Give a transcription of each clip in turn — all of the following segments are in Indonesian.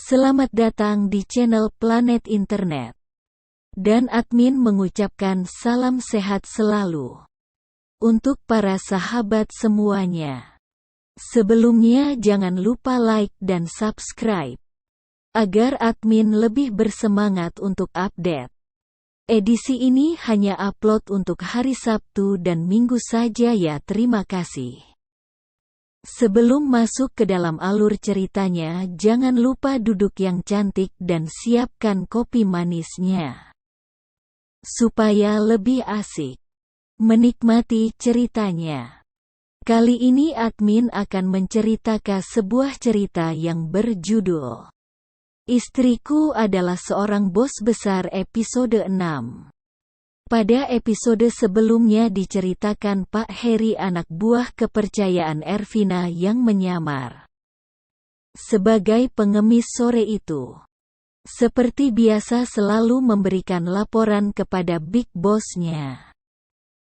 Selamat datang di channel Planet Internet. Dan admin mengucapkan salam sehat selalu. Untuk para sahabat semuanya. Sebelumnya jangan lupa like dan subscribe. Agar admin lebih bersemangat untuk update. Edisi ini hanya upload untuk hari Sabtu dan Minggu saja ya, terima kasih. Sebelum masuk ke dalam alur ceritanya, jangan lupa duduk yang cantik dan siapkan kopi manisnya. Supaya lebih asik menikmati ceritanya. Kali ini admin akan menceritakan sebuah cerita yang berjudul Istriku Adalah Seorang Bos Besar episode 6. Pada episode sebelumnya diceritakan Pak Heri, anak buah kepercayaan Ervina yang menyamar sebagai pengemis sore itu. Seperti biasa selalu memberikan laporan kepada Big Boss-nya.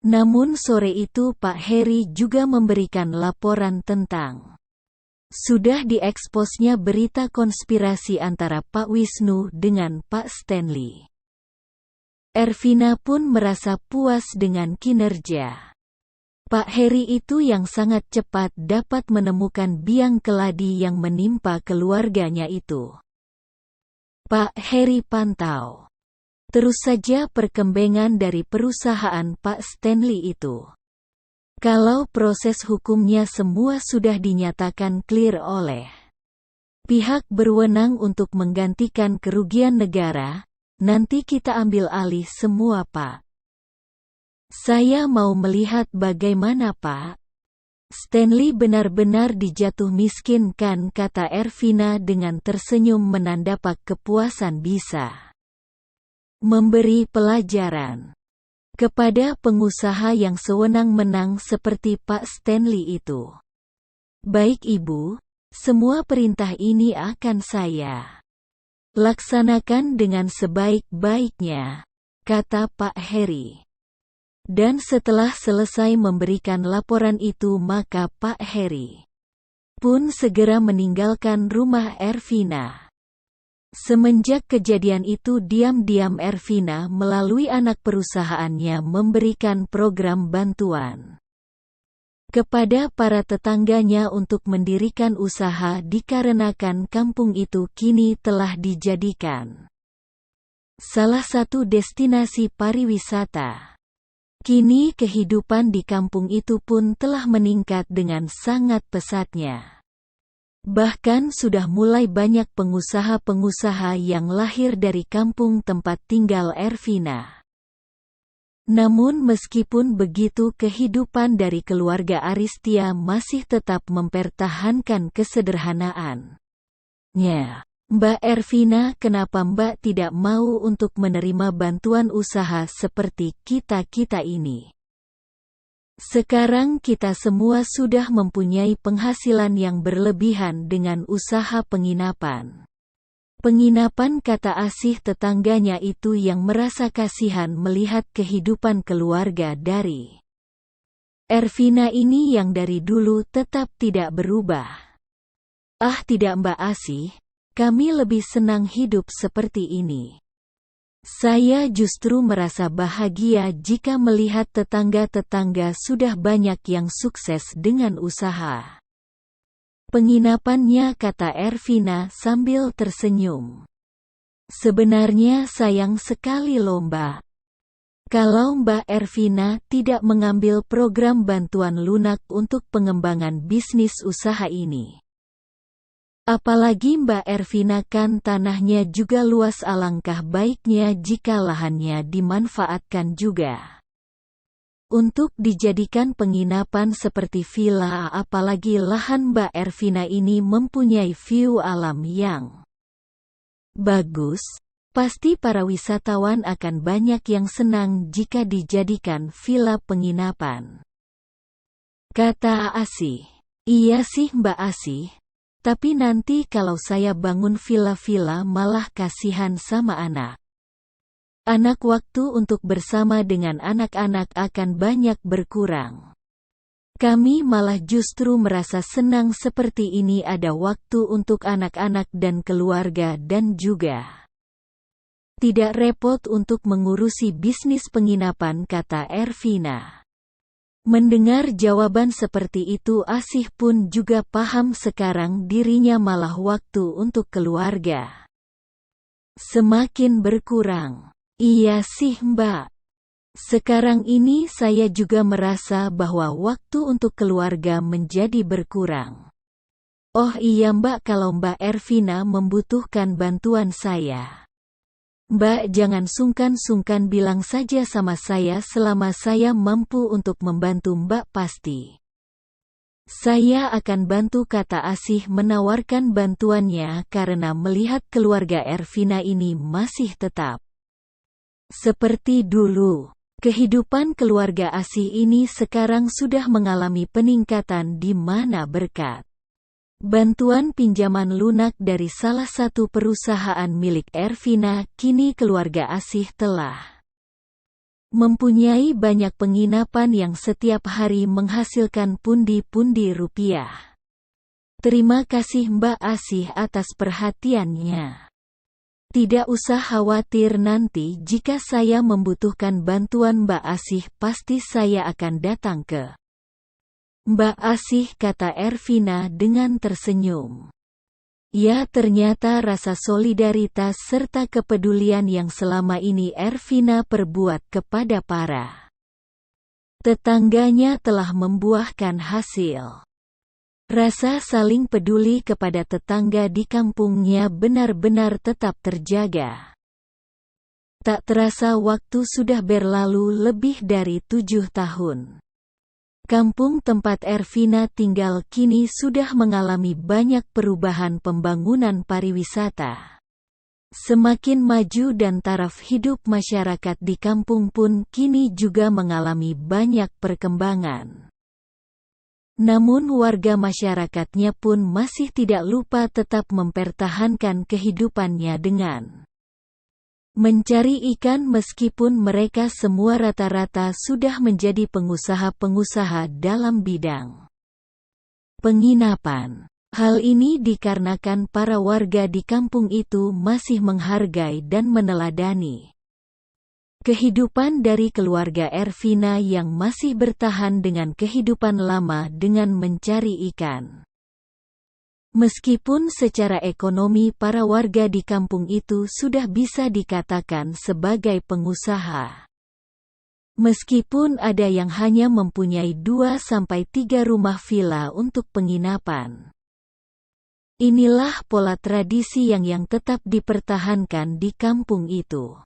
Namun sore itu Pak Heri juga memberikan laporan tentang sudah dieksposnya berita konspirasi antara Pak Wisnu dengan Pak Stanley. Ervina pun merasa puas dengan kinerja Pak Heri itu yang sangat cepat dapat menemukan biang keladi yang menimpa keluarganya itu. Pak Heri pantau terus saja perkembangan dari perusahaan Pak Stanley itu. Kalau proses hukumnya semua sudah dinyatakan clear oleh pihak berwenang untuk menggantikan kerugian negara, nanti kita ambil alih semua, Pak. Saya mau melihat bagaimana, Pak. Stanley benar-benar dijatuh miskinkan, kata Ervina dengan tersenyum menandapak kepuasan bisa memberi pelajaran kepada pengusaha yang sewenang-menang seperti Pak Stanley itu. Baik Ibu, semua perintah ini akan saya laksanakan dengan sebaik-baiknya, kata Pak Heri. Dan setelah selesai memberikan laporan itu maka Pak Heri pun segera meninggalkan rumah Ervina. Semenjak kejadian itu diam-diam Ervina melalui anak perusahaannya memberikan program bantuan kepada para tetangganya untuk mendirikan usaha dikarenakan kampung itu kini telah dijadikan salah satu destinasi pariwisata. Kini kehidupan di kampung itu pun telah meningkat dengan sangat pesatnya. Bahkan sudah mulai banyak pengusaha-pengusaha yang lahir dari kampung tempat tinggal Ervina. Namun meskipun begitu kehidupan dari keluarga Aristia masih tetap mempertahankan kesederhanaannya. Mbak Ervina, kenapa Mbak tidak mau untuk menerima bantuan usaha seperti kita-kita ini? Sekarang kita semua sudah mempunyai penghasilan yang berlebihan dengan usaha penginapan. Penginapan, kata Asih tetangganya itu yang merasa kasihan melihat kehidupan keluarga dari Ervina ini yang dari dulu tetap tidak berubah. Ah tidak Mbak Asih, kami lebih senang hidup seperti ini. Saya justru merasa bahagia jika melihat tetangga-tetangga sudah banyak yang sukses dengan usaha penginapannya, kata Ervina sambil tersenyum. Sebenarnya sayang sekali loh Mbak. Kalau Mbak Ervina tidak mengambil program bantuan lunak untuk pengembangan bisnis usaha ini. Apalagi Mbak Ervina kan tanahnya juga luas, alangkah baiknya jika lahannya dimanfaatkan juga untuk dijadikan penginapan seperti villa, apalagi lahan Mbak Ervina ini mempunyai view alam yang bagus. Pasti para wisatawan akan banyak yang senang jika dijadikan villa penginapan, kata Asih. Iya sih Mbak Asih, tapi nanti kalau saya bangun villa-villa malah kasihan sama anak. Waktu untuk bersama dengan anak-anak akan banyak berkurang. Kami malah justru merasa senang seperti ini ada waktu untuk anak-anak dan keluarga dan juga tidak repot untuk mengurusi bisnis penginapan, kata Ervina. Mendengar jawaban seperti itu, Asih pun juga paham sekarang dirinya malah waktu untuk keluarga semakin berkurang. Iya sih Mbak. Sekarang ini saya juga merasa bahwa waktu untuk keluarga menjadi berkurang. Oh iya Mbak, kalau Mbak Ervina membutuhkan bantuan saya, Mbak jangan sungkan-sungkan bilang saja sama saya, selama saya mampu untuk membantu Mbak pasti saya akan bantu, kata Asih menawarkan bantuannya karena melihat keluarga Ervina ini masih tetap seperti dulu. Kehidupan keluarga Asih ini sekarang sudah mengalami peningkatan di mana berkat bantuan pinjaman lunak dari salah satu perusahaan milik Ervina, kini keluarga Asih telah mempunyai banyak penginapan yang setiap hari menghasilkan pundi-pundi rupiah. Terima kasih Mbak Asih atas perhatiannya. Tidak usah khawatir, nanti jika saya membutuhkan bantuan Mbak Asih pasti saya akan datang ke Mbak Asih, kata Ervina dengan tersenyum. Ya, ternyata rasa solidaritas serta kepedulian yang selama ini Ervina perbuat kepada para tetangganya telah membuahkan hasil. Rasa saling peduli kepada tetangga di kampungnya benar-benar tetap terjaga. Tak terasa waktu sudah berlalu lebih dari 7 tahun. Kampung tempat Ervina tinggal kini sudah mengalami banyak perubahan pembangunan pariwisata. Semakin maju dan taraf hidup masyarakat di kampung pun kini juga mengalami banyak perkembangan. Namun warga masyarakatnya pun masih tidak lupa tetap mempertahankan kehidupannya dengan mencari ikan, meskipun mereka semua rata-rata sudah menjadi pengusaha-pengusaha dalam bidang penginapan. Hal ini dikarenakan para warga di kampung itu masih menghargai dan meneladani kehidupan dari keluarga Ervina yang masih bertahan dengan kehidupan lama dengan mencari ikan. Meskipun secara ekonomi para warga di kampung itu sudah bisa dikatakan sebagai pengusaha. Meskipun ada yang hanya mempunyai 2-3 rumah villa untuk penginapan. Inilah pola tradisi yang tetap dipertahankan di kampung itu.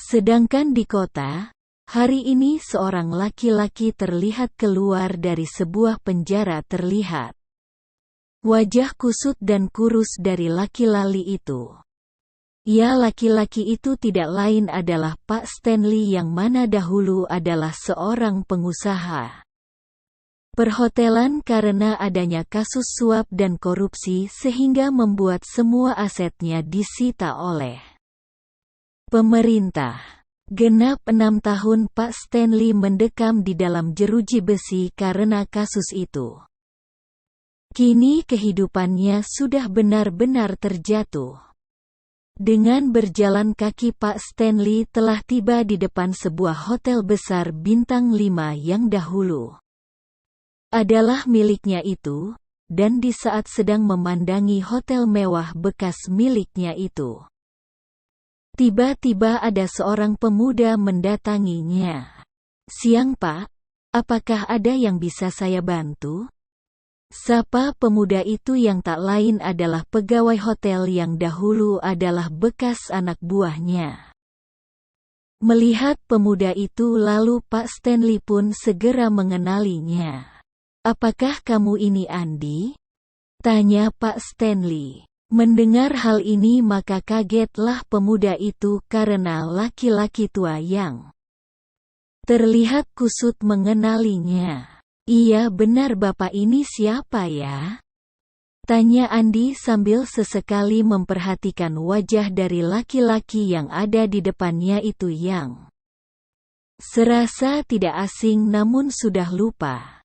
Sedangkan di kota, hari ini seorang laki-laki terlihat keluar dari sebuah penjara. Terlihat wajah kusut dan kurus dari laki-laki itu. Ya, laki-laki itu tidak lain adalah Pak Stanley yang mana dahulu adalah seorang pengusaha perhotelan. Karena adanya kasus suap dan korupsi sehingga membuat semua asetnya disita oleh pemerintah. Genap 6 tahun Pak Stanley mendekam di dalam jeruji besi karena kasus itu. Kini kehidupannya sudah benar-benar terjatuh. Dengan berjalan kaki Pak Stanley telah tiba di depan sebuah hotel besar bintang 5 yang dahulu adalah miliknya itu, dan di saat sedang memandangi hotel mewah bekas miliknya itu, tiba-tiba ada seorang pemuda mendatanginya. "Siang Pak, apakah ada yang bisa saya bantu?" Sapa pemuda itu yang tak lain adalah pegawai hotel yang dahulu adalah bekas anak buahnya. Melihat pemuda itu lalu Pak Stanley pun segera mengenalinya. "Apakah kamu ini Andi?" tanya Pak Stanley. Mendengar hal ini maka kagetlah pemuda itu karena laki-laki tua yang terlihat kusut mengenalinya. "Iya benar Bapak, ini siapa ya?" tanya Andi sambil sesekali memperhatikan wajah dari laki-laki yang ada di depannya itu yang serasa tidak asing namun sudah lupa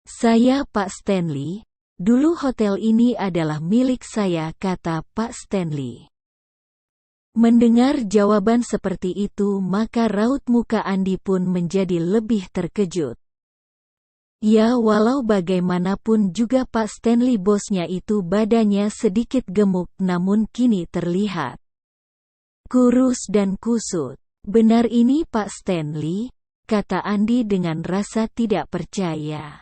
Saya Pak Stanley. Dulu hotel ini adalah milik saya, kata Pak Stanley. Mendengar jawaban seperti itu, maka raut muka Andi pun menjadi lebih terkejut. Ya, walau bagaimanapun juga Pak Stanley bosnya itu badannya sedikit gemuk namun kini terlihat kurus dan kusut. Benar ini Pak Stanley? Kata Andi dengan rasa tidak percaya.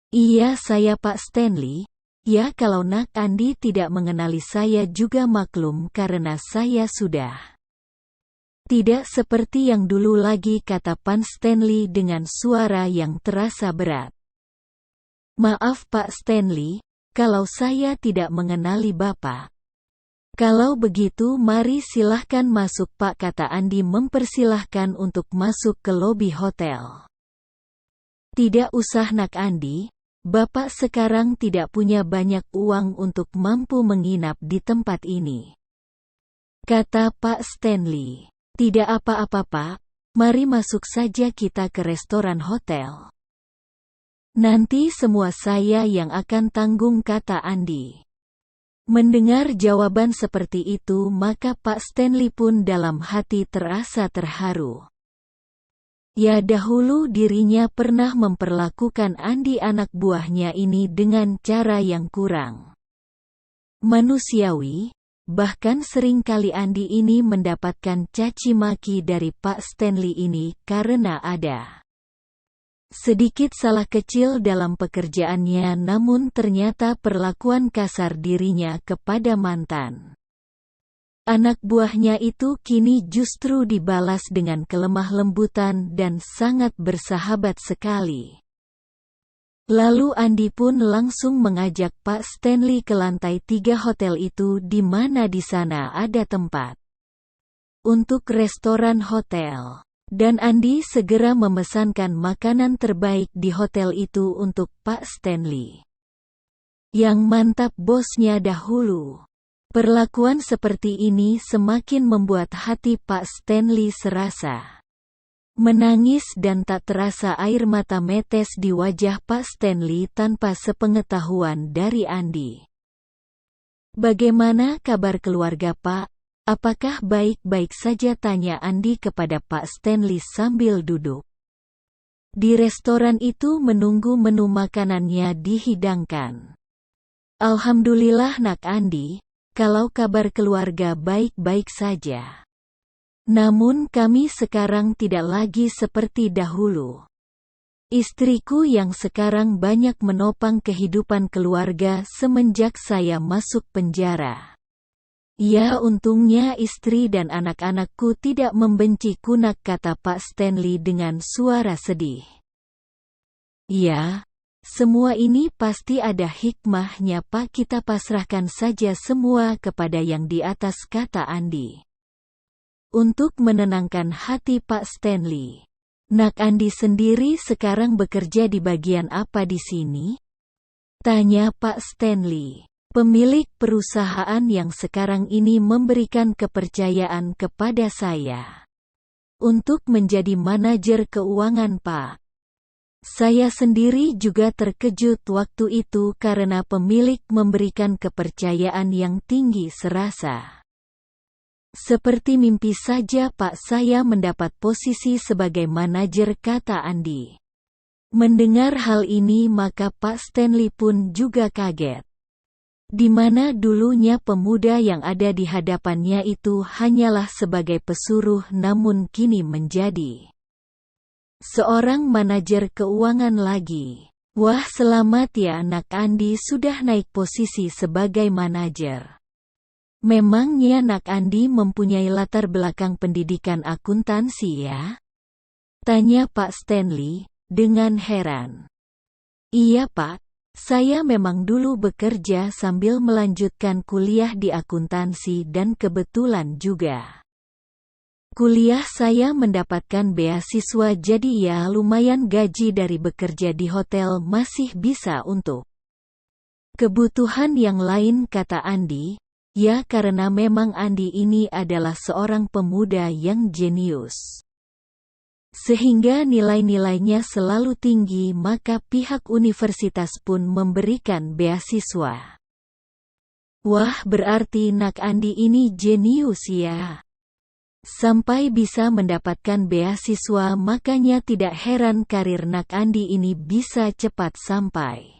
Iya, saya Pak Stanley. Ya, kalau Nak Andi tidak mengenali saya juga maklum karena saya sudah tidak seperti yang dulu lagi, kata Pak Stanley dengan suara yang terasa berat. Maaf Pak Stanley, kalau saya tidak mengenali Bapak. Kalau begitu mari silahkan masuk Pak, kata Andi mempersilahkan untuk masuk ke lobi hotel. Tidak usah Nak Andi, Bapak sekarang tidak punya banyak uang untuk mampu menginap di tempat ini, kata Pak Stanley. Tidak apa-apa Pak, mari masuk saja kita ke restoran hotel. Nanti semua saya yang akan tanggung, kata Andi. Mendengar jawaban seperti itu maka Pak Stanley pun dalam hati terasa terharu. Ya, dahulu dirinya pernah memperlakukan Andi anak buahnya ini dengan cara yang kurang manusiawi. Bahkan seringkali Andi ini mendapatkan caci maki dari Pak Stanley ini karena ada sedikit salah kecil dalam pekerjaannya, namun ternyata perlakuan kasar dirinya kepada mantan anak buahnya itu kini justru dibalas dengan kelemah lembutan dan sangat bersahabat sekali. Lalu Andi pun langsung mengajak Pak Stanley ke lantai 3 hotel itu, di mana di sana ada tempat untuk restoran hotel. Dan Andi segera memesankan makanan terbaik di hotel itu untuk Pak Stanley. Yang mantap bosnya dahulu. Perlakuan seperti ini semakin membuat hati Pak Stanley serasa menangis dan tak terasa air mata metes di wajah Pak Stanley tanpa sepengetahuan dari Andi. Bagaimana kabar keluarga Pak? Apakah baik-baik saja, tanya Andi kepada Pak Stanley sambil duduk di restoran itu menunggu menu makanannya dihidangkan. Alhamdulillah Nak Andi, kalau kabar keluarga baik-baik saja. Namun kami sekarang tidak lagi seperti dahulu. Istriku yang sekarang banyak menopang kehidupan keluarga semenjak saya masuk penjara. Ya, untungnya istri dan anak-anakku tidak membenciku Nak, kata Pak Stanley dengan suara sedih. Ya, semua ini pasti ada hikmahnya Pak, kita pasrahkan saja semua kepada yang di atas, kata Andi. Untuk menenangkan hati Pak Stanley. Nak Andi sendiri sekarang bekerja di bagian apa di sini? Tanya Pak Stanley. Pemilik perusahaan yang sekarang ini memberikan kepercayaan kepada saya untuk menjadi manajer keuangan Pak. Saya sendiri juga terkejut waktu itu karena pemilik memberikan kepercayaan yang tinggi, serasa seperti mimpi saja Pak saya mendapat posisi sebagai manajer, kata Andi. Mendengar hal ini maka Pak Stanley pun juga kaget. Di mana dulunya pemuda yang ada di hadapannya itu hanyalah sebagai pesuruh, namun kini menjadi seorang manajer keuangan lagi. Wah, selamat ya Nak Andi sudah naik posisi sebagai manajer. Memangnya Nak Andi mempunyai latar belakang pendidikan akuntansi ya? Tanya Pak Stanley dengan heran. Iya Pak, saya memang dulu bekerja sambil melanjutkan kuliah di akuntansi dan kebetulan juga kuliah saya mendapatkan beasiswa, jadi ya lumayan gaji dari bekerja di hotel masih bisa untuk kebutuhan yang lain, kata Andi. Ya, karena memang Andi ini adalah seorang pemuda yang jenius. Sehingga nilai-nilainya selalu tinggi, maka pihak universitas pun memberikan beasiswa. Wah, berarti Nak Andi ini jenius ya. Sampai bisa mendapatkan beasiswa, makanya tidak heran karir Nak Andi ini bisa cepat sampai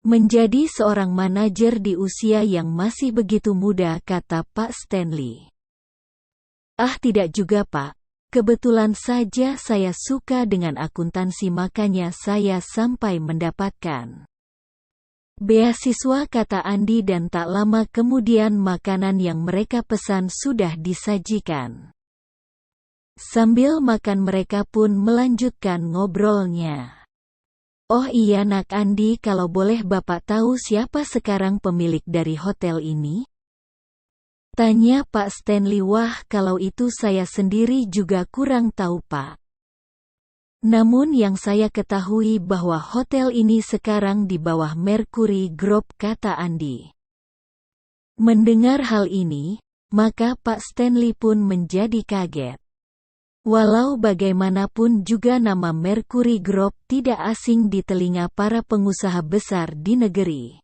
menjadi seorang manajer di usia yang masih begitu muda, kata Pak Stanley. Ah, tidak juga Pak. Kebetulan saja saya suka dengan akuntansi, makanya saya sampai mendapatkan beasiswa, kata Andi, dan tak lama kemudian makanan yang mereka pesan sudah disajikan. Sambil makan mereka pun melanjutkan ngobrolnya. Oh iya Nak Andi, kalau boleh Bapak tahu siapa sekarang pemilik dari hotel ini? Tanya Pak Stanley. Wah, kalau itu saya sendiri juga kurang tahu Pak. Namun yang saya ketahui bahwa hotel ini sekarang di bawah Mercury Group, kata Andi. Mendengar hal ini, maka Pak Stanley pun menjadi kaget. Walau bagaimanapun juga nama Mercury Group tidak asing di telinga para pengusaha besar di negeri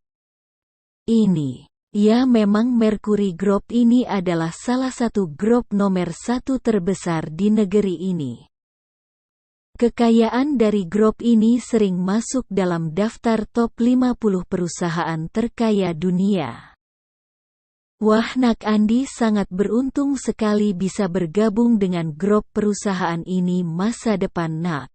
ini. Ya, memang Mercury Group ini adalah salah satu grup nomor 1 terbesar di negeri ini. Kekayaan dari grup ini sering masuk dalam daftar top 50 perusahaan terkaya dunia. Wah, Nak Andi sangat beruntung sekali bisa bergabung dengan grup perusahaan ini masa depan Nak.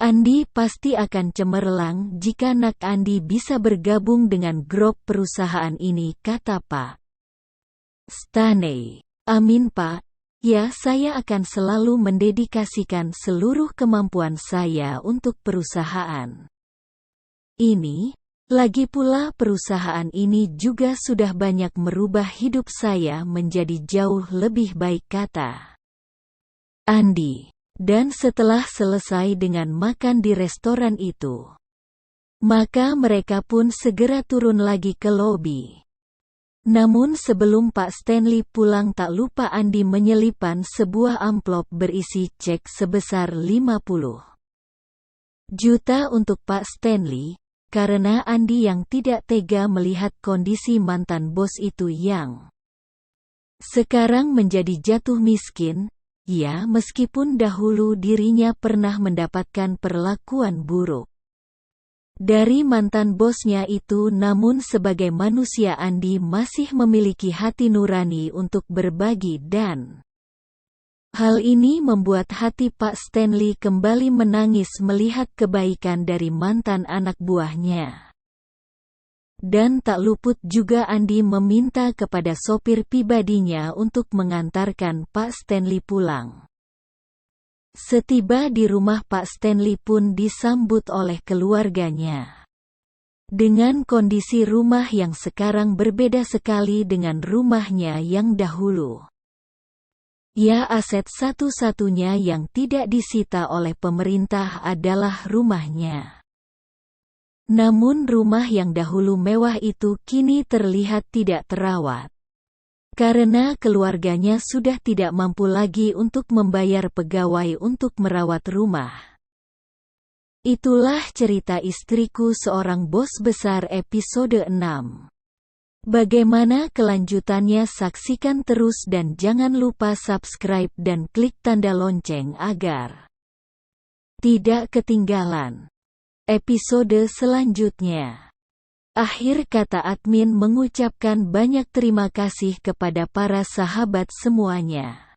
Andi pasti akan cemerlang jika Nak Andi bisa bergabung dengan grup perusahaan ini, kata Pak Stanley. Amin Pak. Ya, saya akan selalu mendedikasikan seluruh kemampuan saya untuk perusahaan ini. Lagi pula perusahaan ini juga sudah banyak merubah hidup saya menjadi jauh lebih baik, kata Andi. Dan setelah selesai dengan makan di restoran itu, maka mereka pun segera turun lagi ke lobi. Namun sebelum Pak Stanley pulang, tak lupa Andi menyelipkan sebuah amplop berisi cek sebesar 50 juta untuk Pak Stanley, karena Andi yang tidak tega melihat kondisi mantan bos itu yang sekarang menjadi jatuh miskin. Ya, meskipun dahulu dirinya pernah mendapatkan perlakuan buruk dari mantan bosnya itu, namun sebagai manusia Andi masih memiliki hati nurani untuk berbagi, dan hal ini membuat hati Pak Stanley kembali menangis melihat kebaikan dari mantan anak buahnya. Dan tak luput juga Andi meminta kepada sopir pribadinya untuk mengantarkan Pak Stanley pulang. Setiba di rumah, Pak Stanley pun disambut oleh keluarganya. Dengan kondisi rumah yang sekarang berbeda sekali dengan rumahnya yang dahulu. Ya, aset satu-satunya yang tidak disita oleh pemerintah adalah rumahnya. Namun rumah yang dahulu mewah itu kini terlihat tidak terawat. Karena keluarganya sudah tidak mampu lagi untuk membayar pegawai untuk merawat rumah. Itulah cerita istriku seorang bos besar episode 6. Bagaimana kelanjutannya? Saksikan terus dan jangan lupa subscribe dan klik tanda lonceng agar tidak ketinggalan episode selanjutnya. Akhir kata, admin mengucapkan banyak terima kasih kepada para sahabat semuanya.